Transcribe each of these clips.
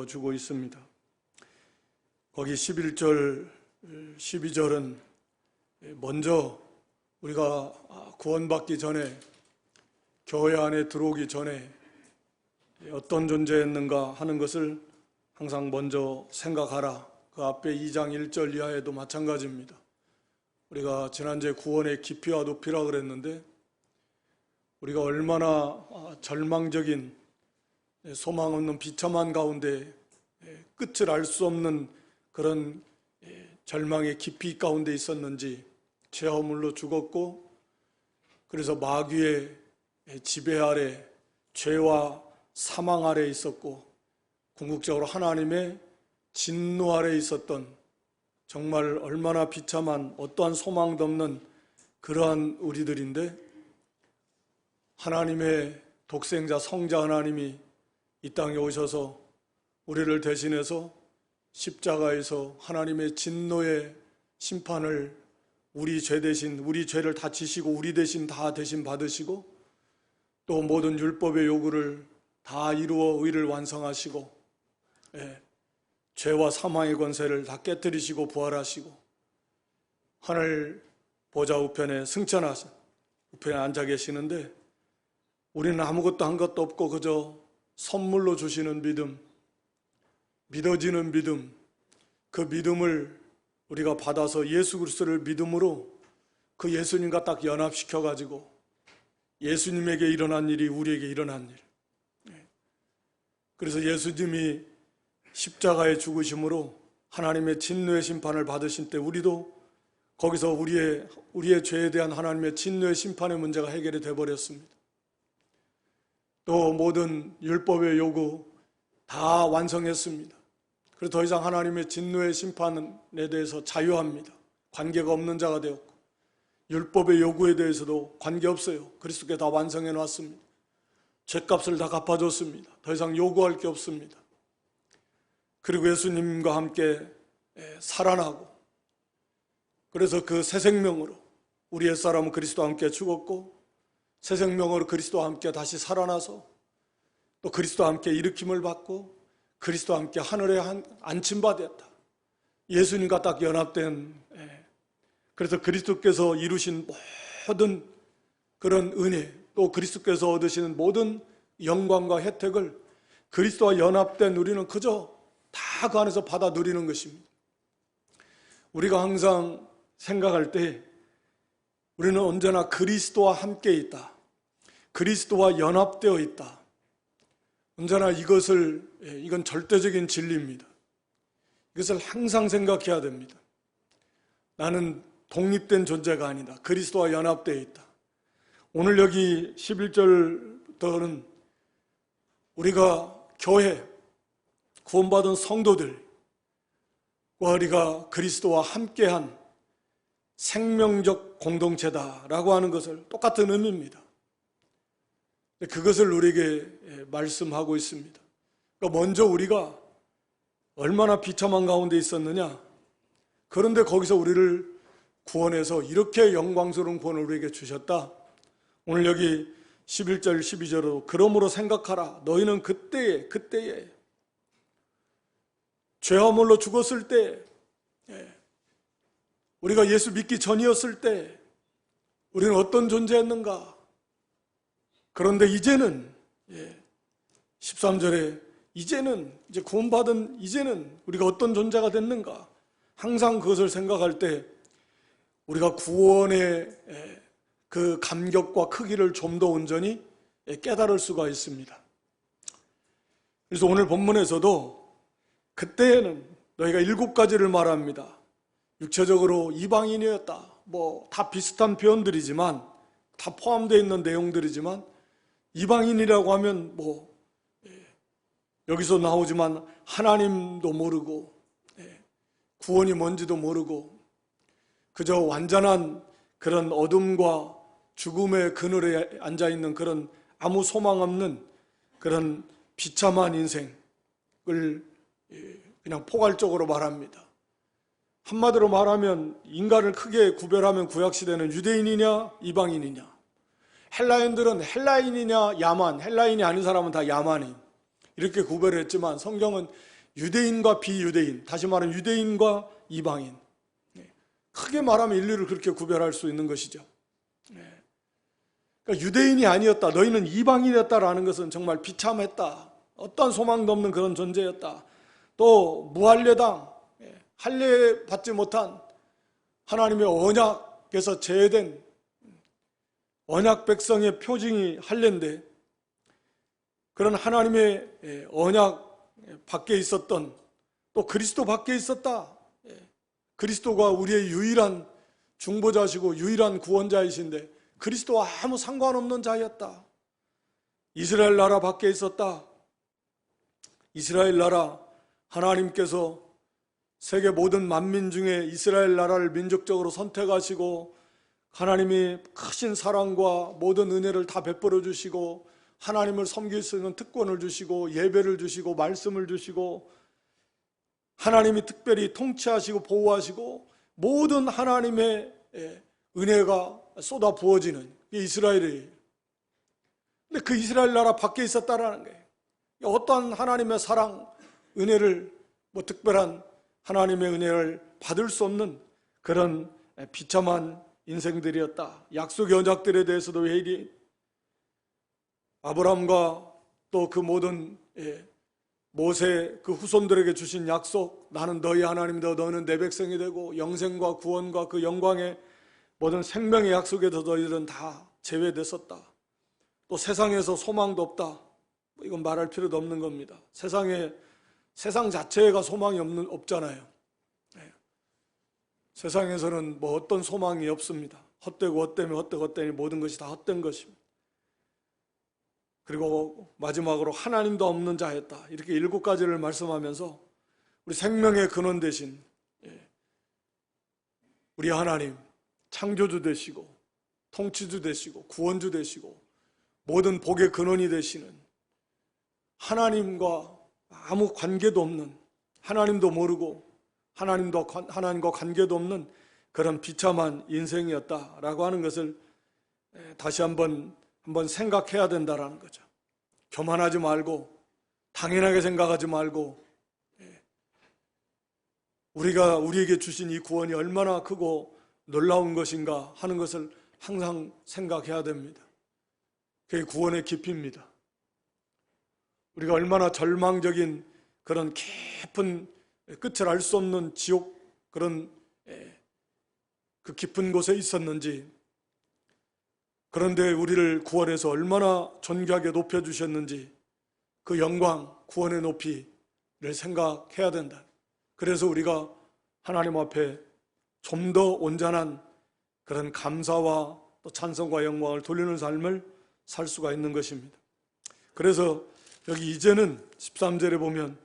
주고 있습니다. 거기 11절, 12절은 먼저 우리가 구원받기 전에, 교회 안에 들어오기 전에 어떤 존재였는가 하는 것을 항상 먼저 생각하라. 그 앞에 2장 1절 이하에도 마찬가지입니다. 우리가 지난주에 구원의 깊이와 높이라 그랬는데, 우리가 얼마나 절망적인 소망 없는 비참한 가운데 끝을 알 수 없는 그런 절망의 깊이 가운데 있었는지, 죄화물로 죽었고, 그래서 마귀의 지배 아래, 죄와 사망 아래 있었고, 궁극적으로 하나님의 진노 아래 있었던, 정말 얼마나 비참한, 어떠한 소망도 없는 그러한 우리들인데, 하나님의 독생자 성자 하나님이 이 땅에 오셔서 우리를 대신해서 십자가에서 하나님의 진노의 심판을 우리 죄 대신, 우리 죄를 다 지시고 우리 대신 다 대신 받으시고, 또 모든 율법의 요구를 다 이루어 의를 완성하시고, 죄와 사망의 권세를 다 깨뜨리시고 부활하시고, 하늘 보좌 우편에 승천하신 우편에 앉아 계시는데, 우리는 아무것도 한 것도 없고 그저 선물로 주시는 믿음, 믿어지는 믿음, 그 믿음을 우리가 받아서 예수 그리스도를 믿음으로 그 예수님과 딱 연합시켜가지고 예수님에게 일어난 일이 우리에게 일어난 일. 그래서 예수님이 십자가에 죽으심으로 하나님의 진노의 심판을 받으신 때, 우리도 거기서 우리의 죄에 대한 하나님의 진노의 심판의 문제가 해결이 되어버렸습니다. 또 모든 율법의 요구 다 완성했습니다. 그래서 더 이상 하나님의 진노의 심판에 대해서 자유합니다. 관계가 없는 자가 되었고, 율법의 요구에 대해서도 관계없어요. 그리스도께 다 완성해 놨습니다. 죄값을 다 갚아줬습니다. 더 이상 요구할 게 없습니다. 그리고 예수님과 함께 살아나고, 그래서 그 새 생명으로 우리 옛사람은 그리스도와 함께 죽었고, 새 생명으로 그리스도와 함께 다시 살아나서 또 그리스도와 함께 일으킴을 받고 그리스도와 함께 하늘에 안침받았다. 예수님과 딱 연합된, 그래서 그리스도께서 이루신 모든 그런 은혜, 또 그리스도께서 얻으시는 모든 영광과 혜택을 그리스도와 연합된 우리는 그저 다 그 안에서 받아 누리는 것입니다. 우리가 항상 생각할 때 우리는 언제나 그리스도와 함께 있다, 그리스도와 연합되어 있다. 언제나 이건 절대적인 진리입니다. 이것을 항상 생각해야 됩니다. 나는 독립된 존재가 아니다. 그리스도와 연합되어 있다. 오늘 여기 11절부터는 우리가 교회, 구원받은 성도들과 우리가 그리스도와 함께한 생명적 공동체다라고 하는 것을, 똑같은 의미입니다. 그것을 우리에게 말씀하고 있습니다. 그러니까 먼저 우리가 얼마나 비참한 가운데 있었느냐, 그런데 거기서 우리를 구원해서 이렇게 영광스러운 구원을 우리에게 주셨다. 오늘 여기 11절 12절로 그러므로 생각하라. 너희는 그때에 죄화물로 죽었을 때, 우리가 예수 믿기 전이었을 때 우리는 어떤 존재였는가. 그런데 이제는, 13절에 이제는, 이제 구원받은 이제는 우리가 어떤 존재가 됐는가. 항상 그것을 생각할 때 우리가 구원의 그 감격과 크기를 좀 더 온전히 깨달을 수가 있습니다. 그래서 오늘 본문에서도 그때에는 너희가 7가지를 말합니다. 육체적으로 이방인이었다. 다 비슷한 표현들이지만, 다 포함되어 있는 내용들이지만, 이방인이라고 하면 여기서 나오지만 하나님도 모르고, 구원이 뭔지도 모르고, 그저 완전한 그런 어둠과 죽음의 그늘에 앉아있는 그런 아무 소망 없는 그런 비참한 인생을 그냥 포괄적으로 말합니다. 한마디로 말하면 인간을 크게 구별하면 구약시대는 유대인이냐 이방인이냐, 헬라인들은 헬라인이냐 야만, 헬라인이 아닌 사람은 다 야만인, 이렇게 구별을 했지만 성경은 유대인과 비유대인, 다시 말하면 유대인과 이방인, 크게 말하면 인류를 그렇게 구별할 수 있는 것이죠. 그러니까 유대인이 아니었다, 너희는 이방인이었다라는 것은 정말 비참했다, 어떠한 소망도 없는 그런 존재였다. 또 무할례당, 할례 받지 못한 하나님의 언약에서 제외된 언약 백성의 표징이 할례인데, 그런 하나님의 언약 밖에 있었던, 또 그리스도 밖에 있었다. 그리스도가 우리의 유일한 중보자시고 유일한 구원자이신데 그리스도와 아무 상관없는 자였다. 이스라엘 나라 밖에 있었다. 이스라엘 나라, 하나님께서 세계 모든 만민 중에 이스라엘 나라를 민족적으로 선택하시고 하나님이 크신 사랑과 모든 은혜를 다 베풀어 주시고 하나님을 섬길 수 있는 특권을 주시고 예배를 주시고 말씀을 주시고 하나님이 특별히 통치하시고 보호하시고 모든 하나님의 은혜가 쏟아 부어지는 이스라엘이에요. 근데 그 이스라엘 나라 밖에 있었다라는 거예요. 어떠한 하나님의 사랑, 은혜를, 특별한 하나님의 은혜를 받을 수 없는 그런 비참한 인생들이었다. 약속의 언약들에 대해서도 회의, 아브라함과 또 그 모든 모세 그 후손들에게 주신 약속, 나는 너희 하나님이다, 너는 내 백성이 되고 영생과 구원과 그 영광의 모든 생명의 약속에서 너희들은 다 제외됐었다. 또 세상에서 소망도 없다. 이건 말할 필요도 없는 겁니다. 세상 자체가 소망이 없잖아요. 세상에서는 어떤 소망이 없습니다. 헛되고 헛되니 모든 것이 다 헛된 것입니다. 그리고 마지막으로 하나님도 없는 자였다. 이렇게 7가지를 말씀하면서 우리 생명의 근원 되신 우리 하나님, 창조주 되시고 통치주 되시고 구원주 되시고 모든 복의 근원이 되시는 하나님과 아무 관계도 없는, 하나님도 모르고 하나님과 관계도 없는 그런 비참한 인생이었다라고 하는 것을 다시 한번 생각해야 된다라는 거죠. 교만하지 말고 당연하게 생각하지 말고 우리가 우리에게 주신 이 구원이 얼마나 크고 놀라운 것인가 하는 것을 항상 생각해야 됩니다. 그게 구원의 깊이입니다. 우리가 얼마나 절망적인 그런 깊은 끝을 알 수 없는 지옥, 그런 그 깊은 곳에 있었는지, 그런데 우리를 구원해서 얼마나 존귀하게 높여주셨는지 그 영광, 구원의 높이를 생각해야 된다. 그래서 우리가 하나님 앞에 좀 더 온전한 그런 감사와 또 찬송과 영광을 돌리는 삶을 살 수가 있는 것입니다. 그래서 여기 이제는 13절에 보면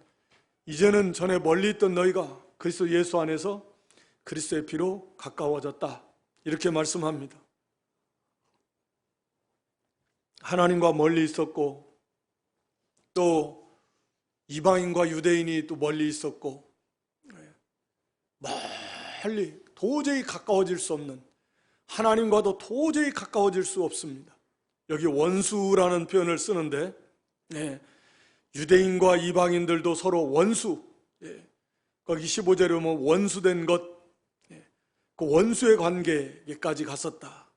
이제는 전에 멀리 있던 너희가 그리스도 예수 안에서 그리스도의 피로 가까워졌다, 이렇게 말씀합니다. 하나님과 멀리 있었고 또 이방인과 유대인이 또 멀리 있었고 멀리 도저히 가까워질 수 없는, 하나님과도 도저히 가까워질 수 없습니다. 여기 원수라는 표현을 쓰는데 유대인과 이방인들도 서로 원수, 거기 15절에 보면 원수된 것, 그 원수의 관계까지 갔었다.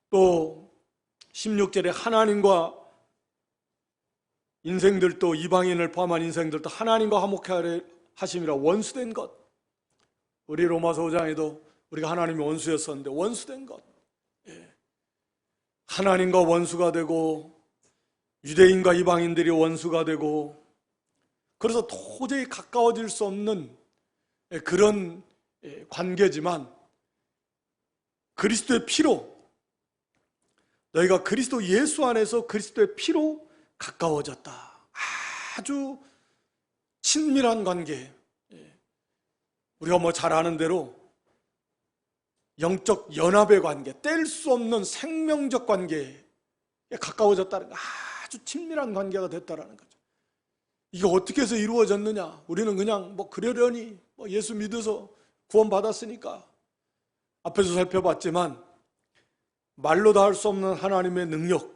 또 16절에 하나님과 인생들도, 이방인을 포함한 인생들도 하나님과 화목하려 하심이라 원수된 것. 우리 로마서 5장에도 우리가 하나님의 원수였었는데 원수된 것, 하나님과 원수가 되고 유대인과 이방인들이 원수가 되고, 그래서 도저히 가까워질 수 없는 그런 관계지만 그리스도의 피로, 너희가 그리스도 예수 안에서 그리스도의 피로 가까워졌다. 아주 친밀한 관계, 우리가 잘 아는 대로 영적 연합의 관계, 뗄 수 없는 생명적 관계에 가까워졌다는 거, 아주 친밀한 관계가 됐다는 거죠. 이게 어떻게 해서 이루어졌느냐? 우리는 그냥 그러려니 예수 믿어서 구원받았으니까 앞에서 살펴봤지만 말로 다 할 수 없는 하나님의 능력,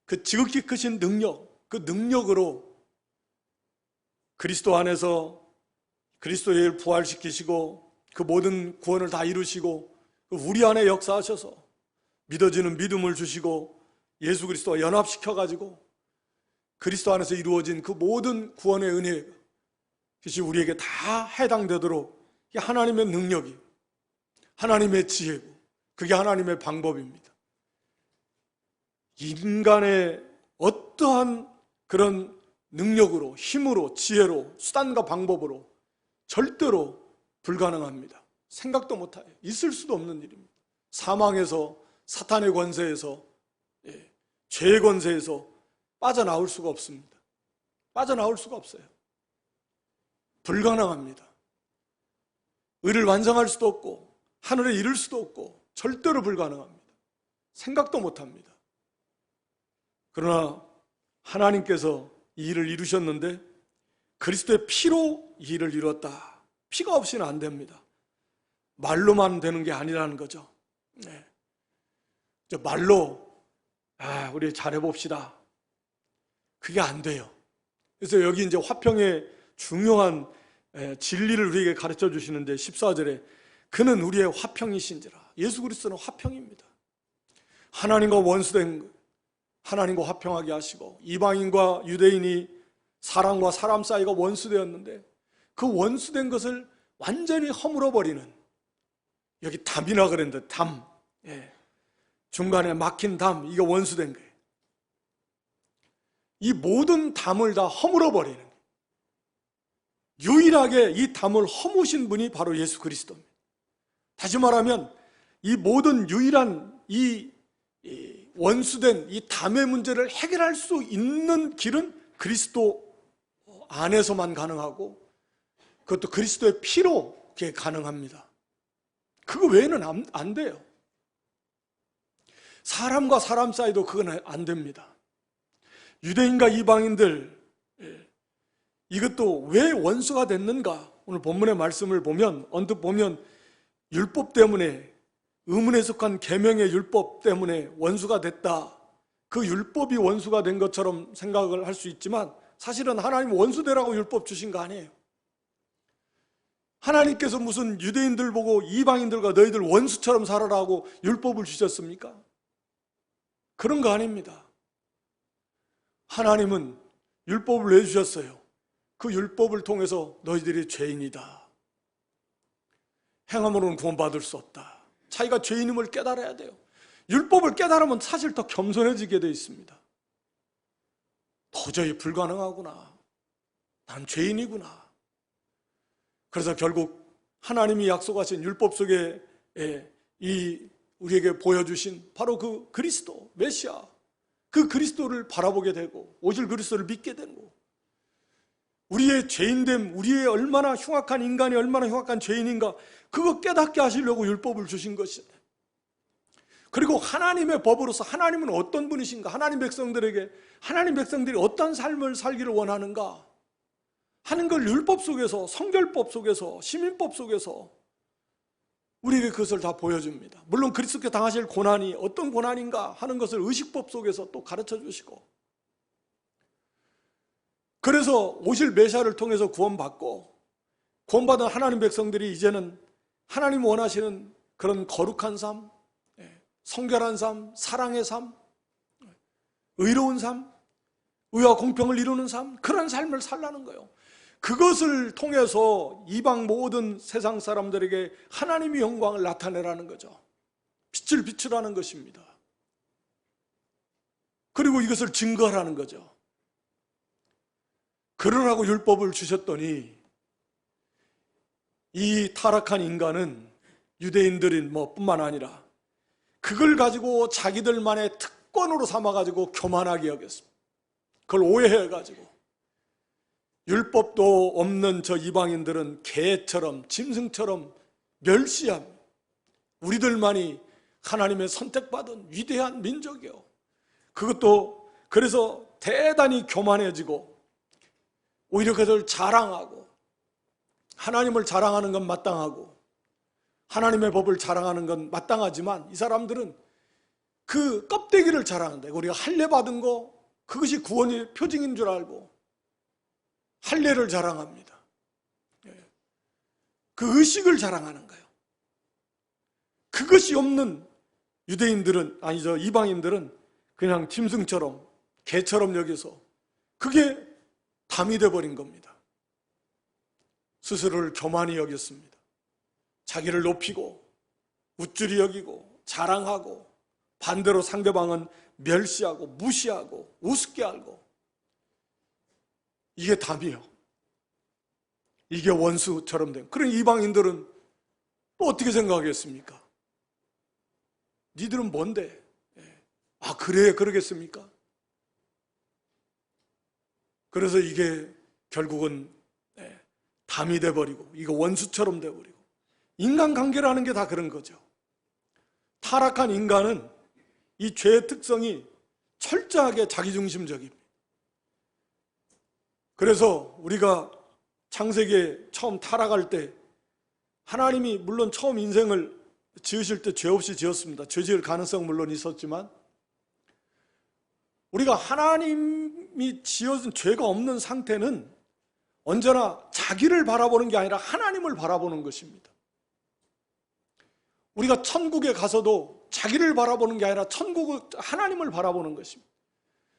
그 지극히 크신 능력, 그 능력으로 그리스도 안에서 그리스도의 일 부활시키시고 그 모든 구원을 다 이루시고 우리 안에 역사하셔서 믿어지는 믿음을 주시고 예수 그리스도와 연합시켜가지고 그리스도 안에서 이루어진 그 모든 구원의 은혜, 그것이 우리에게 다 해당되도록 하나님의 능력이, 하나님의 지혜고, 그게 하나님의 방법입니다. 인간의 어떠한 그런 능력으로, 힘으로, 지혜로, 수단과 방법으로 절대로 불가능합니다. 생각도 못해요. 있을 수도 없는 일입니다. 사망에서, 사탄의 권세에서, 죄의 권세에서 빠져나올 수가 없습니다. 빠져나올 수가 없어요. 불가능합니다. 의를 완성할 수도 없고 하늘에 이를 수도 없고 절대로 불가능합니다. 생각도 못합니다. 그러나 하나님께서 이 일을 이루셨는데 그리스도의 피로 이 일을 이뤘다. 피가 없이는 안 됩니다. 말로만 되는 게 아니라는 거죠. 네. 말로 우리 잘해봅시다. 그게 안 돼요. 그래서 여기 이제 화평의 중요한 진리를 우리에게 가르쳐 주시는데 14절에 그는 우리의 화평이신지라. 예수 그리스도는 화평입니다. 하나님과 원수된 것, 하나님과 화평하게 하시고 이방인과 유대인이 사람과 사람 사이가 원수되었는데 그 원수된 것을 완전히 허물어버리는, 여기 담이라 그랬는데 담, 중간에 막힌 담, 이게 원수된 거예요. 이 모든 담을 다 허물어버리는 거예요. 유일하게 이 담을 허무신 분이 바로 예수 그리스도입니다. 다시 말하면 이 모든 유일한 이 원수된 이 담의 문제를 해결할 수 있는 길은 그리스도 안에서만 가능하고 그것도 그리스도의 피로 그게 가능합니다. 그거 외에는 안 돼요. 사람과 사람 사이도 그건 안 됩니다. 유대인과 이방인들, 이것도 왜 원수가 됐는가? 오늘 본문의 말씀을 보면 언뜻 보면 율법 때문에, 의문에 속한 계명의 율법 때문에 원수가 됐다. 그 율법이 원수가 된 것처럼 생각을 할 수 있지만 사실은 하나님 원수되라고 율법 주신 거 아니에요. 하나님께서 무슨 유대인들 보고 이방인들과 너희들 원수처럼 살아라고 율법을 주셨습니까? 그런 거 아닙니다. 하나님은 율법을 내주셨어요. 그 율법을 통해서 너희들이 죄인이다. 행함으로는 구원받을 수 없다. 자기가 죄인임을 깨달아야 돼요. 율법을 깨달으면 사실 더 겸손해지게 되어 있습니다. 도저히 불가능하구나. 난 죄인이구나. 그래서 결국 하나님이 약속하신 율법 속에 우리에게 보여주신 바로 그 그리스도, 메시아, 그 그리스도를 바라보게 되고 오실 그리스도를 믿게 되고 우리의 죄인됨, 우리의 얼마나 흉악한 인간이 얼마나 흉악한 죄인인가 그거 깨닫게 하시려고 율법을 주신 것이에요. 그리고 하나님의 법으로서 하나님은 어떤 분이신가, 하나님 백성들이 어떤 삶을 살기를 원하는가 하는 걸 율법 속에서, 성결법 속에서, 시민법 속에서 우리에게 그것을 다 보여줍니다. 물론 그리스도께 당하실 고난이 어떤 고난인가 하는 것을 의식법 속에서 또 가르쳐 주시고, 그래서 오실 메시아를 통해서 구원받고 구원받은 하나님 백성들이 이제는 하나님 원하시는 그런 거룩한 삶, 성결한 삶, 사랑의 삶, 의로운 삶, 의와 공평을 이루는 삶, 그런 삶을 살라는 거예요. 그것을 통해서 이방 모든 세상 사람들에게 하나님의 영광을 나타내라는 거죠. 빛을 비추라는 것입니다. 그리고 이것을 증거하라는 거죠. 그러라고 율법을 주셨더니 이 타락한 인간은 유대인들인 뿐만 아니라 그걸 가지고 자기들만의 특권으로 삼아가지고 교만하게 여겼습니다. 그걸 오해해가지고 율법도 없는 저 이방인들은 개처럼 짐승처럼 멸시합니다. 우리들만이 하나님의 선택받은 위대한 민족이요. 그것도 그래서 대단히 교만해지고 오히려 그것을 자랑하고 하나님을 자랑하는 건 마땅하고 하나님의 법을 자랑하는 건 마땅하지만 이 사람들은 그 껍데기를 자랑한다. 우리가 할례 받은 거 그것이 구원의 표징인 줄 알고 할례를 자랑합니다. 그 의식을 자랑하는 거예요. 그것이 없는 유대인들은, 아니죠, 이방인들은 그냥 짐승처럼 개처럼 여겨서 그게 담이 되어버린 겁니다. 스스로를 교만히 여겼습니다. 자기를 높이고 우쭐히 여기고 자랑하고, 반대로 상대방은 멸시하고 무시하고 우습게 알고, 이게 담이요. 이게 원수처럼 된. 그런 이방인들은 또 어떻게 생각하겠습니까? 니들은 뭔데? 아, 그래 그러겠습니까? 그래서 이게 결국은 담이 돼버리고, 이거 원수처럼 돼버리고, 인간관계라는 게 다 그런 거죠. 타락한 인간은 이 죄의 특성이 철저하게 자기중심적입니다. 그래서 우리가 창세기에 처음 타락할 때 하나님이 물론 처음 인생을 지으실 때 죄 없이 지었습니다. 죄 지을 가능성은 물론 있었지만, 우리가 하나님이 지어준 죄가 없는 상태는 언제나 자기를 바라보는 게 아니라 하나님을 바라보는 것입니다. 우리가 천국에 가서도 자기를 바라보는 게 아니라 하나님을 바라보는 것입니다.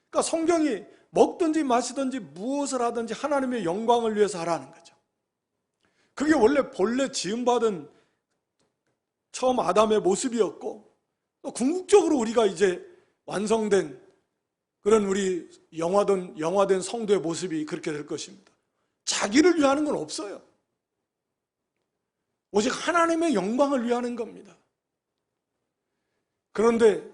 그러니까 성경이 먹든지 마시든지 무엇을 하든지 하나님의 영광을 위해서 하라는 거죠. 그게 원래 본래 지음받은 처음 아담의 모습이었고, 또 궁극적으로 우리가 이제 완성된 그런 우리 영화된 성도의 모습이 그렇게 될 것입니다. 자기를 위하는 건 없어요. 오직 하나님의 영광을 위하는 겁니다. 그런데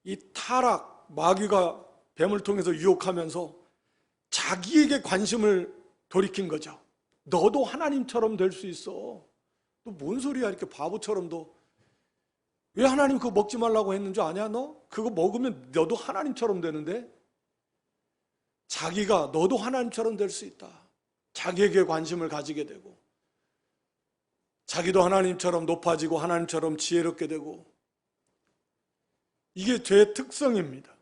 이 타락, 마귀가 뱀을 통해서 유혹하면서 자기에게 관심을 돌이킨 거죠. 너도 하나님처럼 될 수 있어. 너 뭔 소리야, 이렇게 바보처럼. 너 왜 하나님 그거 먹지 말라고 했는 줄 아냐? 너 그거 먹으면 너도 하나님처럼 되는데. 자기가 너도 하나님처럼 될 수 있다. 자기에게 관심을 가지게 되고, 자기도 하나님처럼 높아지고 하나님처럼 지혜롭게 되고, 이게 죄의 특성입니다.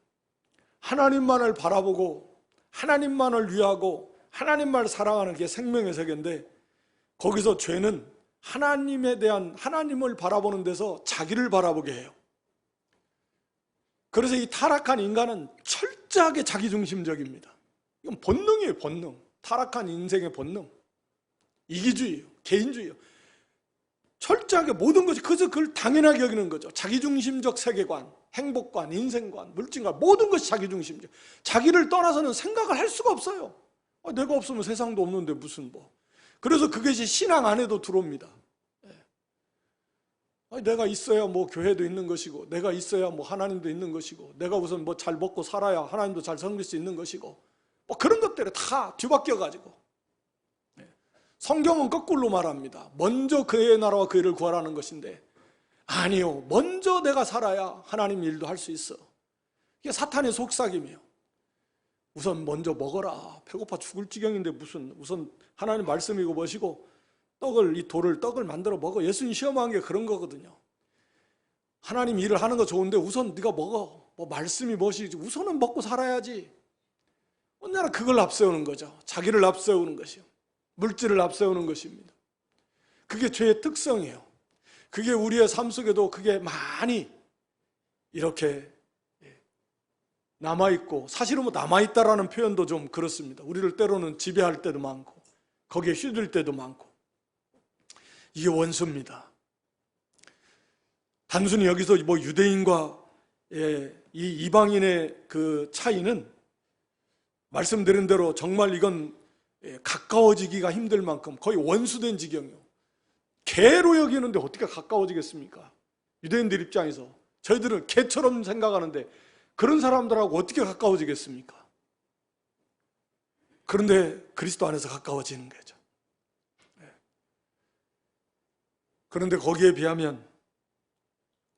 하나님만을 바라보고 하나님만을 위하고 하나님만을 사랑하는 게 생명의 세계인데, 거기서 죄는 하나님을 바라보는 데서 자기를 바라보게 해요. 그래서 이 타락한 인간은 철저하게 자기중심적입니다. 이건 본능이에요, 본능. 타락한 인생의 본능. 이기주의예요, 개인주의예요. 철저하게 모든 것이, 그래서 그걸 당연하게 여기는 거죠. 자기중심적 세계관, 행복관, 인생관, 물질관, 모든 것이 자기중심적. 자기를 떠나서는 생각을 할 수가 없어요. 내가 없으면 세상도 없는데 무슨 뭐. 그래서 그것이 신앙 안에도 들어옵니다. 내가 있어야 뭐 교회도 있는 것이고, 내가 있어야 뭐 하나님도 있는 것이고, 내가 우선 뭐 잘 먹고 살아야 하나님도 잘 섬길 수 있는 것이고, 뭐 그런 것들에 다 뒤바뀌어가지고. 성경은 거꾸로 말합니다. 먼저 그의 나라와 그의 일을 구하라는 것인데, 아니요, 먼저 내가 살아야 하나님 일도 할 수 있어. 이게 사탄의 속삭임이에요. 우선 먼저 먹어라. 배고파 죽을 지경인데 무슨, 우선 하나님 말씀이고 뭐시고, 떡을 만들어 먹어. 예수님 시험한 게 그런 거거든요. 하나님 일을 하는 거 좋은데 우선 네가 먹어. 뭐 말씀이 무엇이지, 우선은 먹고 살아야지. 언제나 그걸 앞세우는 거죠. 자기를 앞세우는 것이요, 물질을 앞세우는 것입니다. 그게 죄의 특성이에요. 그게 우리의 삶 속에도 그게 많이 이렇게 남아있고, 사실은 뭐 남아있다라는 표현도 좀 그렇습니다. 우리를 때로는 지배할 때도 많고, 거기에 휘둘릴 때도 많고, 이게 원수입니다. 단순히 여기서 뭐 유대인과 이 이방인의 그 차이는 말씀드린 대로 정말 이건 가까워지기가 힘들 만큼 거의 원수된 지경이요. 개로 여기는데 어떻게 가까워지겠습니까? 유대인들 입장에서 저희들은 개처럼 생각하는데 그런 사람들하고 어떻게 가까워지겠습니까? 그런데 그리스도 안에서 가까워지는 거죠. 그런데 거기에 비하면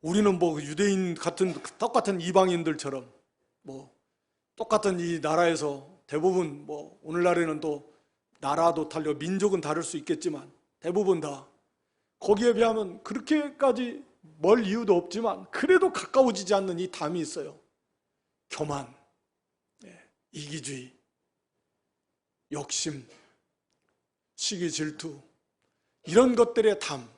우리는 뭐 유대인 같은 똑같은 이방인들처럼 뭐 똑같은 이 나라에서 대부분 뭐 오늘날에는 또 나라도 달려 민족은 다를 수 있겠지만 대부분 다 거기에 비하면 그렇게까지 멀 이유도 없지만 그래도 가까워지지 않는 이 담이 있어요. 교만. 이기주의, 욕심, 시기 질투, 이런 것들의 담.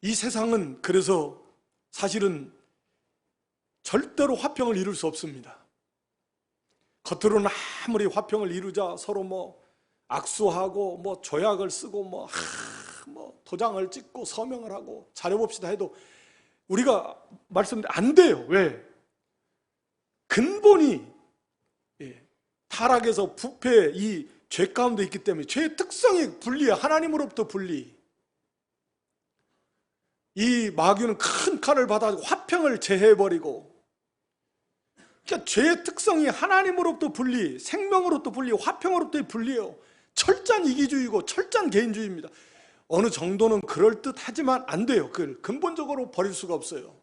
이 세상은 그래서 사실은 절대로 화평을 이룰 수 없습니다. 겉으로는 아무리 화평을 이루자 서로 뭐 악수하고 뭐 조약을 쓰고 뭐 도장을 찍고 서명을 하고 잘해봅시다 해도 우리가 말씀드린 안 돼요. 왜? 근본이 타락에서 부패 이 죄 가운데 있기 때문에 죄의 특성이 분리해. 하나님으로부터 분리. 이 마귀는 큰 칼을 받아가지고 화평을 제해버리고, 그러니까 죄의 특성이 하나님으로부터 분리, 생명으로부터 분리, 화평으로부터 분리해요. 철저한 이기주의고 철저한 개인주의입니다. 어느 정도는 그럴듯하지만 안 돼요. 그걸 근본적으로 버릴 수가 없어요.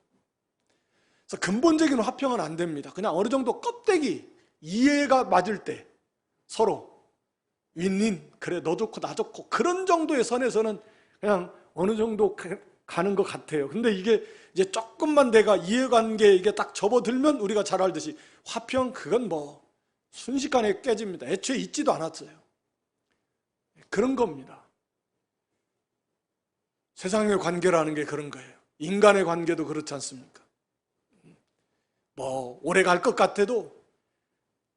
그래서 근본적인 화평은 안 됩니다. 그냥 어느 정도 껍데기 이해가 맞을 때 서로 윈윈, 그래 너 좋고 나 좋고 그런 정도의 선에서는 그냥 어느 정도 가는 것 같아요. 근데 이게 이제 조금만 내가 이해관계에 이게 딱 접어들면 우리가 잘 알듯이 화평, 그건 뭐 순식간에 깨집니다. 애초에 있지도 않았어요. 그런 겁니다. 세상의 관계라는 게 그런 거예요. 인간의 관계도 그렇지 않습니까? 뭐 오래 갈 것 같아도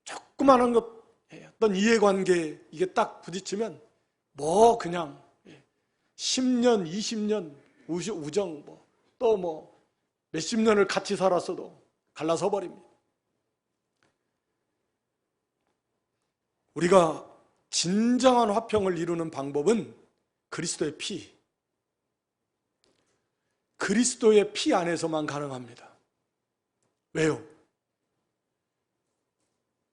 조그마한 것, 어떤 이해관계에 이게 딱 부딪히면 뭐 그냥 10년, 20년 우정, 또 뭐 몇십 년을 같이 살았어도 갈라서 버립니다. 우리가 진정한 화평을 이루는 방법은 그리스도의 피, 그리스도의 피 안에서만 가능합니다. 왜요?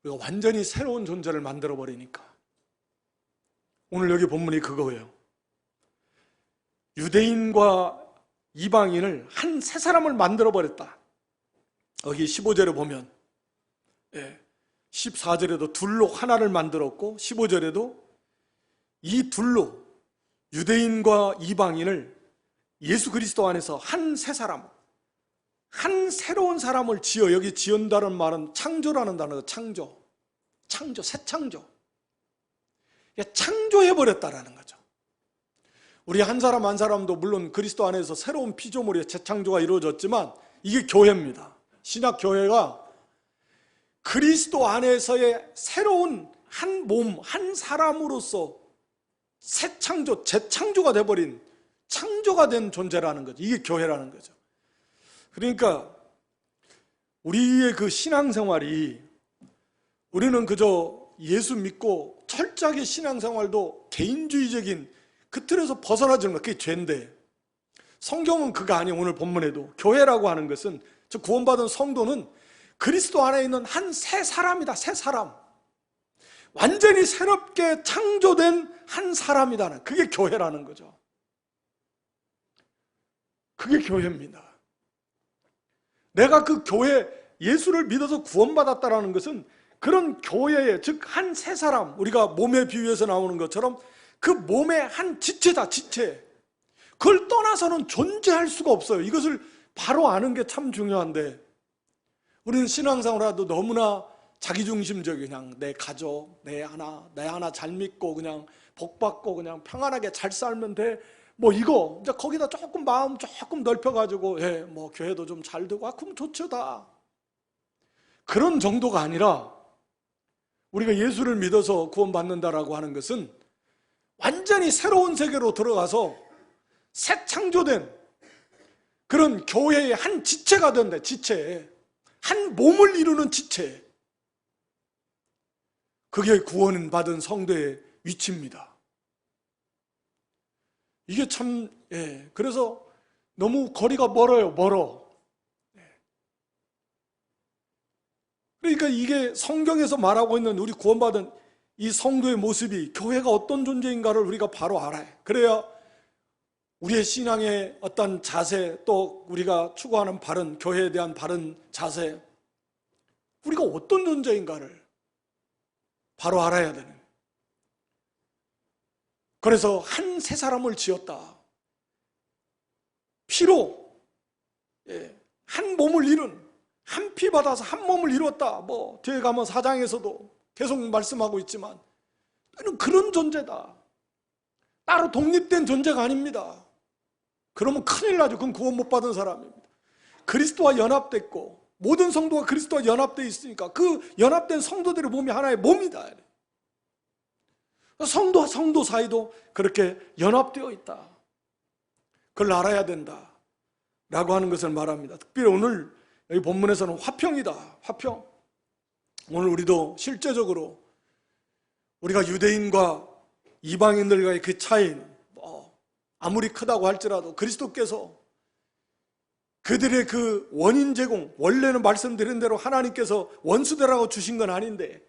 우리가 완전히 새로운 존재를 만들어 버리니까. 오늘 여기 본문이 그거예요. 유대인과 이방인을 한 세 사람을 만들어 버렸다. 여기 15절에 보면 14절에도 둘로 하나를 만들었고 15절에도 이 둘로 유대인과 이방인을 예수 그리스도 안에서 한 세 사람, 한 새로운 사람을 지어, 여기 지은다는 말은 창조라는 단어가 창조, 새 창조. 창조해버렸다라는 거죠. 우리 한 사람 한 사람도 물론 그리스도 안에서 새로운 피조물의 재창조가 이루어졌지만 이게 교회입니다. 신약 교회가 그리스도 안에서의 새로운 한 몸, 한 사람으로서 새 창조, 재창조가 돼버린, 창조가 된 존재라는 거죠. 이게 교회라는 거죠. 그러니까 우리의 그 신앙생활이, 우리는 그저 예수 믿고 철저하게 신앙생활도 개인주의적인 그 틀에서 벗어나지는 것, 그게 죄인데, 성경은 그거 아니에요. 오늘 본문에도 교회라고 하는 것은, 저 구원받은 성도는 그리스도 안에 있는 한 새 사람이다. 새 사람, 완전히 새롭게 창조된 한 사람이다. 그게 교회라는 거죠. 그게 교회입니다. 내가 그 교회, 예수를 믿어서 구원받았다라는 것은 그런 교회의, 즉 한 새 사람, 우리가 몸의 비유에서 나오는 것처럼 그 몸의 한 지체다. 지체. 그걸 떠나서는 존재할 수가 없어요. 이것을 바로 아는 게 참 중요한데, 우리는 신앙생활에도 너무나 자기중심적이, 그냥 내 가족, 내 하나 잘 믿고 그냥 복받고 그냥 평안하게 잘 살면 돼. 뭐 이거 이제 거기다 조금 마음 조금 넓혀가지고 뭐 교회도 좀 잘 되고 그럼 좋죠 다. 그런 정도가 아니라 우리가 예수를 믿어서 구원받는다라고 하는 것은 완전히 새로운 세계로 들어가서 새 창조된 그런 교회의 한 지체가 된다. 지체, 한 몸을 이루는 지체. 그게 구원받은 성도의 위치입니다. 이게 참, 그래서 너무 거리가 멀어요. 멀어. 그러니까 이게 성경에서 말하고 있는 우리 구원받은 이 성도의 모습이, 교회가 어떤 존재인가를 우리가 바로 알아요. 그래야 우리의 신앙의 어떤 자세, 또 우리가 추구하는 바른, 교회에 대한 바른 자세, 우리가 어떤 존재인가를 바로 알아야 되는. 그래서 한 새 사람을 지었다. 피로 한 몸을 이룬 한 피 받아서 한 몸을 이뤘다. 뭐 뒤에 가면 4장에서도 계속 말씀하고 있지만 그런 존재다. 따로 독립된 존재가 아닙니다. 그러면 큰일 나죠. 그건 구원 못 받은 사람입니다. 그리스도와 연합됐고 모든 성도가 그리스도와 연합되어 있으니까 그 연합된 성도들의 몸이 하나의 몸이다. 성도와 성도 사이도 그렇게 연합되어 있다. 그걸 알아야 된다 라고 하는 것을 말합니다. 특별히 오늘 여기 본문에서는 화평이다. 화평. 오늘 우리도 실제적으로 우리가 유대인과 이방인들과의 그 차이는 아무리 크다고 할지라도 그리스도께서 그들의 그 원인 제공, 원래는 말씀드린 대로 하나님께서 원수되라고 주신 건 아닌데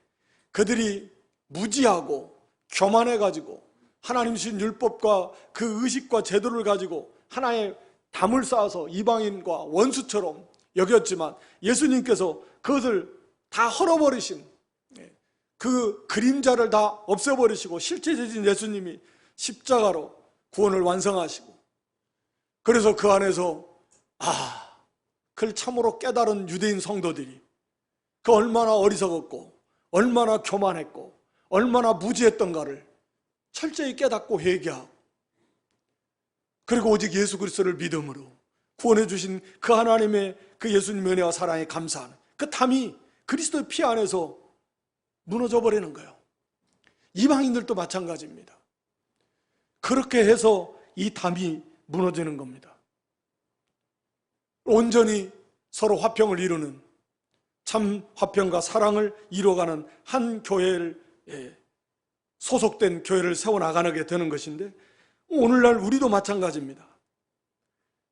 그들이 무지하고 교만해가지고 하나님 주신 율법과 그 의식과 제도를 가지고 하나의 담을 쌓아서 이방인과 원수처럼 여겼지만 예수님께서 그것을 다 헐어버리신 그 그림자를 다 없애버리시고 실제적인 예수님이 십자가로 구원을 완성하시고 그래서 그 안에서 그걸 참으로 깨달은 유대인 성도들이 그 얼마나 어리석었고 얼마나 교만했고 얼마나 무지했던가를 철저히 깨닫고 회개하고 그리고 오직 예수 그리스도를 믿음으로 구원해 주신 그 하나님의 그 예수님의 은혜와 사랑에 감사하는 그 담이 그리스도의 피 안에서 무너져 버리는 거예요. 이방인들도 마찬가지입니다. 그렇게 해서 이 담이 무너지는 겁니다. 온전히 서로 화평을 이루는 참 화평과 사랑을 이루어가는 한 교회를 소속된 교회를 세워나가게 되는 것인데 오늘날 우리도 마찬가지입니다.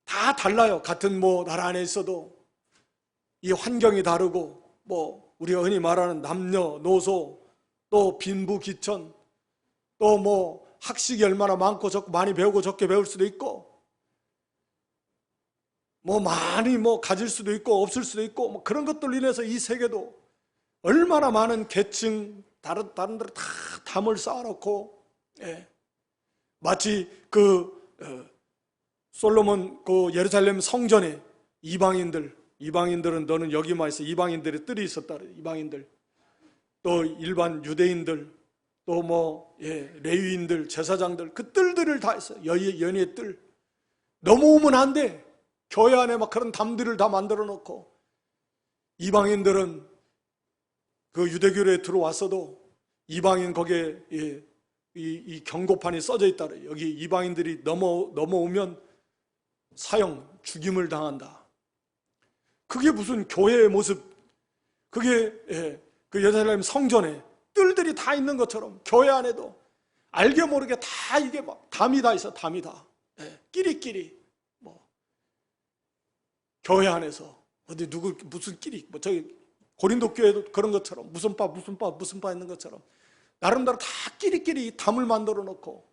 다 달라요. 같은 나라 안에 있어도 이 환경이 다르고 우리가 흔히 말하는 남녀노소 또 빈부귀천 또 학식이 얼마나 많고 적고 많이 배우고 적게 배울 수도 있고 많이 가질 수도 있고 없을 수도 있고 그런 것들로 인해서 이 세계도 얼마나 많은 계층 다른 데로 다 담을 쌓아놓고 마치 솔로몬 예루살렘 성전에 이방인들은 너는 여기만 있어. 이방인들의 뜰이 있었다. 이방인들 또 일반 유대인들 또 레위인들 제사장들 그 뜰들을 다 있어요. 연희의 뜰 넘어오면 안 돼. 교회 안에 그런 담들을 다 만들어 놓고 이방인들은 그 유대교회에 들어왔어도 이방인 거기에 이 경고판이 써져 있다. 여기 이방인들이 넘어오면 사형, 죽임을 당한다. 그게 무슨 교회의 모습, 그게 그 예루살렘 성전에 뜰들이 다 있는 것처럼 교회 안에도 알게 모르게 다 이게 담이 다 있어. 담이 다 끼리끼리 교회 안에서 어디 무슨 끼리 저기 고린도 교회도 그런 것처럼 무슨 바 있는 것처럼 나름대로 다 끼리끼리 담을 만들어 놓고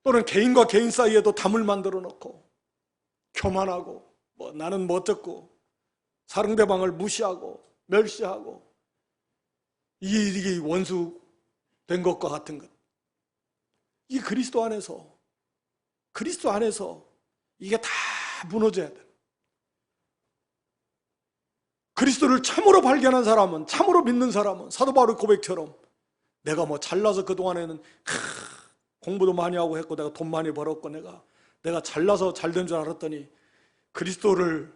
또는 개인과 개인 사이에도 담을 만들어 놓고 교만하고 나는 어쩌고 상대방을 무시하고 멸시하고 이게 원수 된 것과 같은 것. 이 그리스도 안에서 이게 다 무너져야 돼. 그리스도를 참으로 발견한 사람은, 참으로 믿는 사람은 사도 바울의 고백처럼 내가 잘나서 그동안에는 공부도 많이 하고 했고 내가 돈 많이 벌었고 내가 잘나서 잘 된 줄 알았더니 그리스도를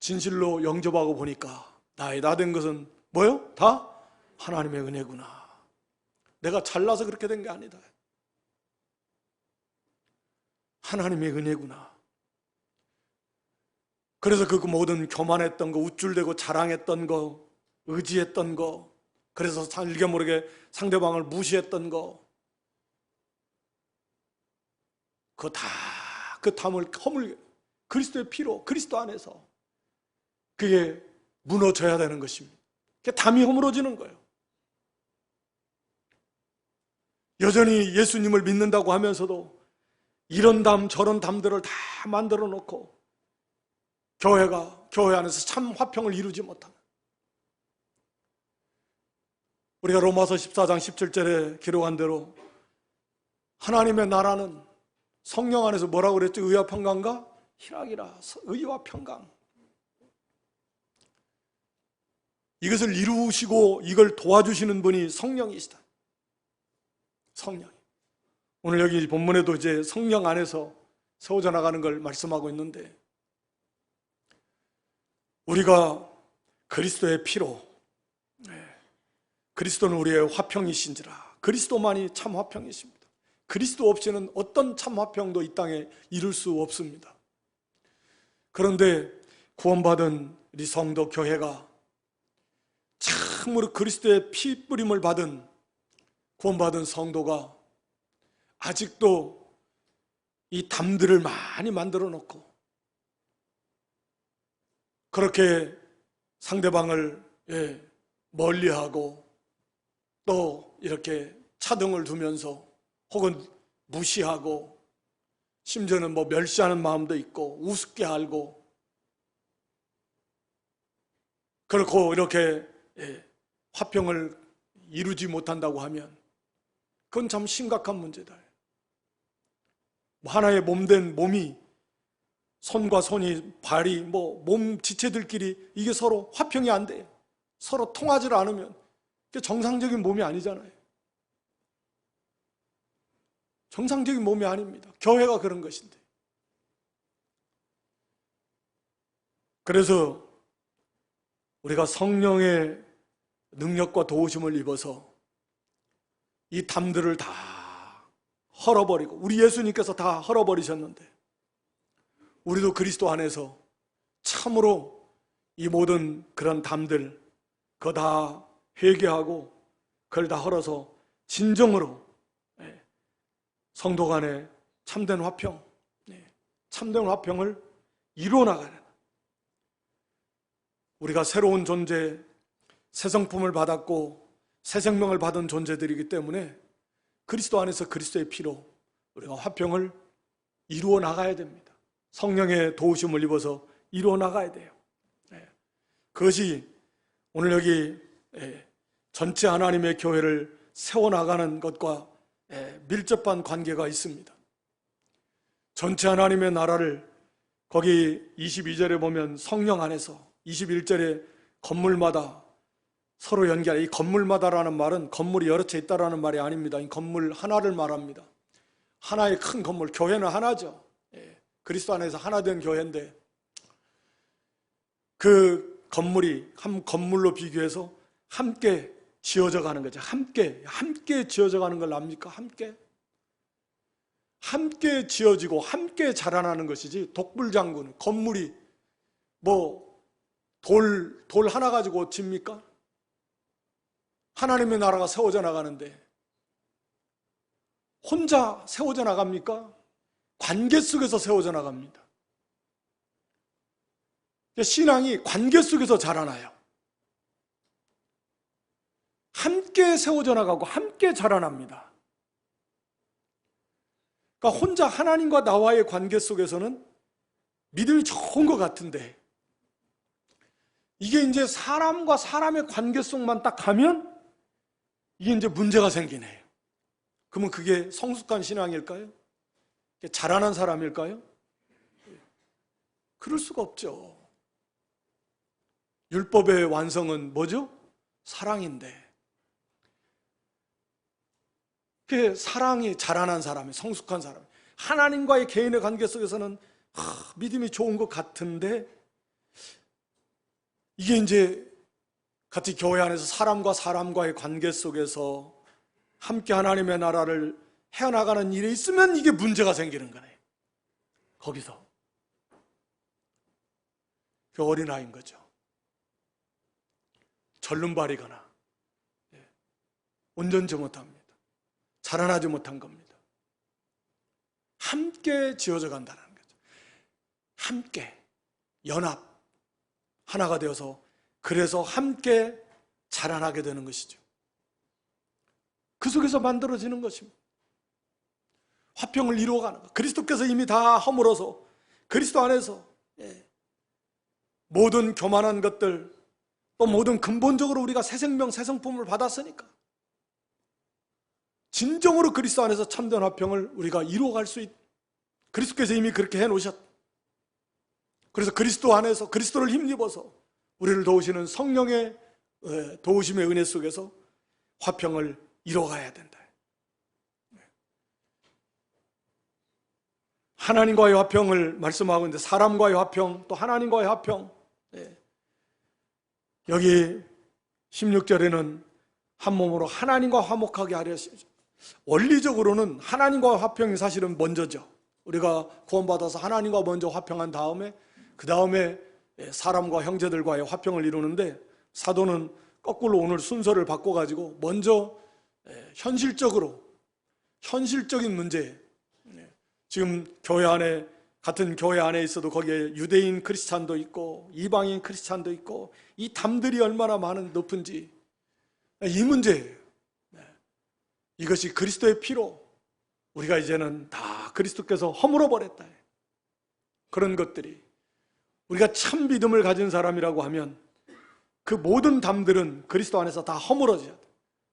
진실로 영접하고 보니까 나의 나 된 것은 뭐요? 다 하나님의 은혜구나. 내가 잘나서 그렇게 된 게 아니다. 하나님의 은혜구나. 그래서 그 모든 교만했던 거, 우쭐대고 자랑했던 거, 의지했던 거, 그래서 알게 모르게 상대방을 무시했던 거, 그거 다 그 담을 허물게 그리스도의 피로, 그리스도 안에서 그게 무너져야 되는 것입니다. 그게 담이 허물어지는 거예요. 여전히 예수님을 믿는다고 하면서도 이런 담 저런 담들을 다 만들어 놓고 교회 안에서 참 화평을 이루지 못하는, 우리가 로마서 14장 17절에 기록한 대로 하나님의 나라는 성령 안에서 뭐라고 그랬죠? 의와 평강과 희락이라 의와 평강, 이것을 이루시고 이걸 도와주시는 분이 성령이시다. 성령. 오늘 여기 본문에도 이제 성령 안에서 세워져 나가는 걸 말씀하고 있는데, 우리가 그리스도의 피로, 그리스도는 우리의 화평이신지라, 그리스도만이 참 화평이십니다. 그리스도 없이는 어떤 참 화평도 이 땅에 이룰 수 없습니다. 그런데 구원받은 우리 성도 교회가 참으로 그리스도의 피 뿌림을 받은 구원받은 성도가 아직도 이 담들을 많이 만들어 놓고 그렇게 상대방을 멀리하고 또 이렇게 차등을 두면서 혹은 무시하고 심지어는 멸시하는 마음도 있고 우습게 알고 그렇고 이렇게 화평을 이루지 못한다고 하면 그건 참 심각한 문제다. 하나의 몸된 몸이 손과 손이 발이 몸 지체들끼리 이게 서로 화평이 안 돼요. 서로 통하지 않으면 그게 정상적인 몸이 아니잖아요. 정상적인 몸이 아닙니다. 교회가 그런 것인데. 그래서 우리가 성령의 능력과 도우심을 입어서 이 담들을 다 헐어버리고, 우리 예수님께서 다 헐어버리셨는데 우리도 그리스도 안에서 참으로 이 모든 그런 담들 그거 다 회개하고 그걸 다 헐어서 진정으로 성도 간에 참된 화평, 참된 화평을 이루어 나가는, 우리가 새로운 존재, 새 성품을 받았고 새 생명을 받은 존재들이기 때문에 그리스도 안에서 그리스도의 피로 우리가 화평을 이루어 나가야 됩니다. 성령의 도우심을 입어서 이루어 나가야 돼요. 그것이 오늘 여기 전체 하나님의 교회를 세워나가는 것과 밀접한 관계가 있습니다. 전체 하나님의 나라를 거기 22절에 보면 성령 안에서, 21절에 건물마다 서로 연결, 이 건물마다라는 말은 건물이 여러 채 있다라는 말이 아닙니다. 이 건물 하나를 말합니다. 하나의 큰 건물, 교회는 하나죠. 그리스도 안에서 하나 된 교회인데 그 건물이 한 건물로 비교해서 함께 지어져 가는 거죠. 함께 지어져 가는 걸 압니까? 함께 지어지고 함께 자라나는 것이지, 독불장군, 건물이 돌 하나 가지고 집니까? 하나님의 나라가 세워져 나가는데 혼자 세워져 나갑니까? 관계 속에서 세워져 나갑니다. 신앙이 관계 속에서 자라나요. 함께 세워져 나가고 함께 자라납니다. 그러니까 혼자 하나님과 나와의 관계 속에서는 믿음이 좋은 것 같은데, 이게 이제 사람과 사람의 관계 속만 딱 가면 이게 이제 문제가 생기네요. 그러면 그게 성숙한 신앙일까요? 자라난 사람일까요? 그럴 수가 없죠. 율법의 완성은 뭐죠? 사랑인데, 그 사랑이 자라난 사람이, 성숙한 사람이, 하나님과의 개인의 관계 속에서는 믿음이 좋은 것 같은데, 이게 이제 같이 교회 안에서 사람과 사람과의 관계 속에서 함께 하나님의 나라를 해나가는 일이 있으면 이게 문제가 생기는 거네요. 거기서 그 어린아이인 거죠. 절름발이거나 온전치 못합니다. 자라나지 못한 겁니다. 함께 지어져 간다는 거죠. 함께 연합 하나가 되어서, 그래서 함께 자라나게 되는 것이죠. 그 속에서 만들어지는 것입니다. 화평을 이루어가는 것. 그리스도께서 이미 다 허물어서 그리스도 안에서 모든 교만한 것들, 또 모든 근본적으로 우리가 새 생명, 새 성품을 받았으니까 진정으로 그리스도 안에서 참된 화평을 우리가 이루어갈 수 있, 그리스도께서 이미 그렇게 해놓으셨. 그래서 그리스도 안에서 그리스도를 힘입어서 우리를 도우시는 성령의 도우심의 은혜 속에서 화평을 이뤄가야 된다. 하나님과의 화평을 말씀하고 있는데, 사람과의 화평, 또 하나님과의 화평. 여기 16절에는 한 몸으로 하나님과 화목하게 하려 하시죠. 원리적으로는 하나님과 화평이 사실은 먼저죠. 우리가 구원받아서 하나님과 먼저 화평한 다음에 그 다음에 사람과 형제들과의 화평을 이루는데, 사도는 거꾸로 오늘 순서를 바꿔가지고 먼저 현실적인 문제, 지금 교회 안에, 같은 교회 안에 있어도 거기에 유대인 크리스찬도 있고 이방인 크리스찬도 있고 이 담들이 얼마나 높은지, 이 문제예요. 이것이 그리스도의 피로 우리가 이제는 다 그리스도께서 허물어 버렸다. 그런 것들이, 우리가 참 믿음을 가진 사람이라고 하면 그 모든 담들은 그리스도 안에서 다 허물어져야 돼.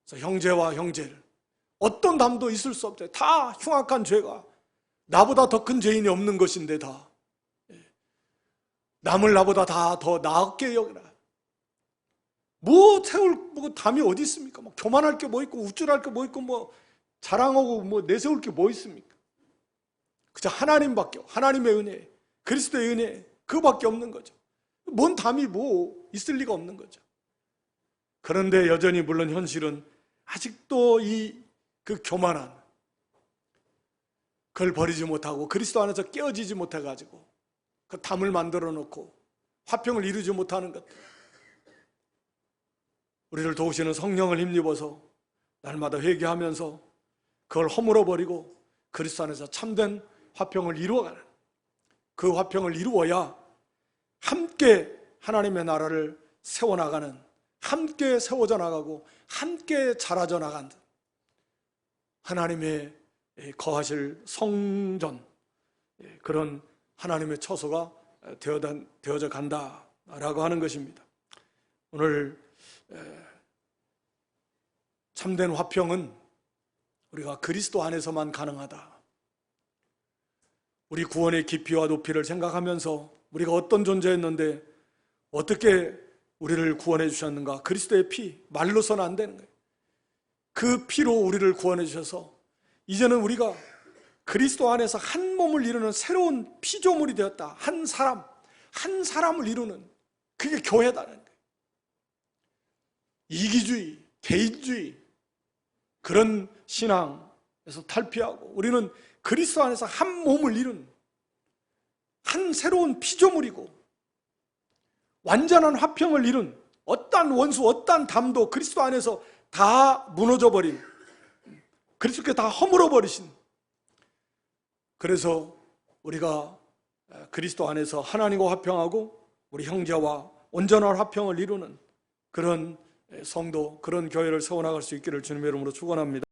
그래서 형제와 형제를, 어떤 담도 있을 수 없어요. 다 흉악한 죄가, 나보다 더 큰 죄인이 없는 것인데 다 남을 나보다 다 더 나았게 여기라. 세울 담이 어디 있습니까? 교만할 게 뭐 있고 우쭐할 게 뭐 있고 자랑하고 내세울 게 뭐 있습니까? 그저 하나님밖에, 하나님의 은혜, 그리스도의 은혜, 그밖에 없는 거죠. 뭔 담이 있을 리가 없는 거죠. 그런데 여전히 물론 현실은 아직도 그 교만한, 그걸 버리지 못하고 그리스도 안에서 깨어지지 못해가지고 그 담을 만들어 놓고 화평을 이루지 못하는 것들, 우리를 도우시는 성령을 힘입어서 날마다 회개하면서 그걸 허물어 버리고 그리스도 안에서 참된 화평을 이루어가는, 그 화평을 이루어야 함께 하나님의 나라를 세워나가는, 함께 세워져 나가고 함께 자라져 나간다. 하나님의 거하실 성전, 그런 하나님의 처소가 되어져 간다라고 하는 것입니다. 오늘 참된 화평은 우리가 그리스도 안에서만 가능하다. 우리 구원의 깊이와 높이를 생각하면서 우리가 어떤 존재였는데 어떻게 우리를 구원해 주셨는가? 그리스도의 피, 말로서는 안 되는 거예요. 그 피로 우리를 구원해 주셔서 이제는 우리가 그리스도 안에서 한 몸을 이루는 새로운 피조물이 되었다. 한 사람을 이루는, 그게 교회다는 거예요. 이기주의, 개인주의, 그런 신앙에서 탈피하고 우리는 그리스도 안에서 한 몸을 이룬 한 새로운 피조물이고 완전한 화평을 이룬, 어떠한 원수, 어떠한 담도 그리스도 안에서 다 무너져버린, 그리스도께 다 허물어버리신, 그래서 우리가 그리스도 안에서 하나님과 화평하고 우리 형제와 온전한 화평을 이루는 그런 성도, 그런 교회를 세워나갈 수 있기를 주님의 이름으로 축원합니다.